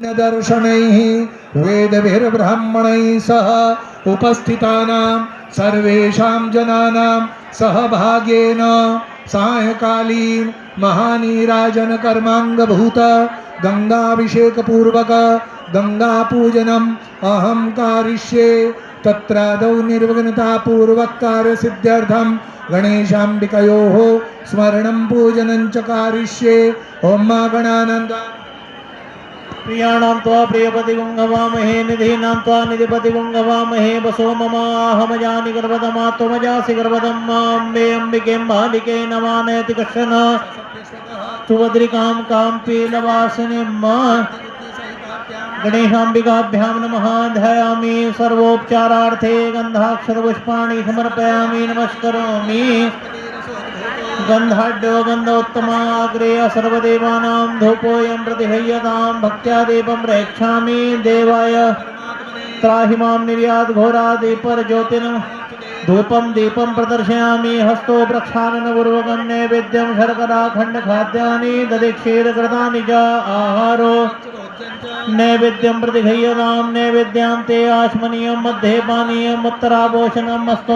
दर्शनैः वेदभिर्ब्राह्मणैः सह उपस्थितानां सर्वेषां जनानां सहभागेन सायंकालीन महानीराजन कर्मांगभूत गंगाभिषेकपूर्वक गंगापूजनम् अहं कारिष्ये। तत्रादौ निर्विघ्नतापूर्वक कार्यसिद्ध्यर्थं गणेशाम्बिकयोः स्मरणं पूजनं च कारिष्ये। ओम मा गणानन्दा प्रियाणां त्वा प्रियपति गुंगवामहे निधीनां त्वा निधिपति गुंगवामहे वसो ममाहमजानि गर्भदमा त्वमजासि गर्भदं माम्बे अम्बिके बालिके नमानयति कश्चन सुभद्रिकां कां पीलवासिनीं गणेशाम्बिकाभ्यां नमः। ध्यायामि सर्वोपचारार्थे गन्धाक्षरपुष्पाणि समर्पयामि नमस्करोमि। गन्धाढ्यो गन्धोत्तमाग्रेय सर्वदेवानां धूपोऽयं प्रतिहय्यतां भक्त्या दीपं प्रेक्षामि। देवाय त्राहि मां निर्यातघोरादिपरज्योतिनं धूपं दीपं प्रदर्शयामि। हस्तो प्रक्षालनपूर्वकं नैवेद्यं शर्कराखण्डखाद्यानि दधिक्षीरकृतानि च आहारो नैवेद्यं प्रतिहय्यतां। नैवेद्यां ते आचमनीयं मध्ये पानीयम् उत्तराभूषणम् हस्तो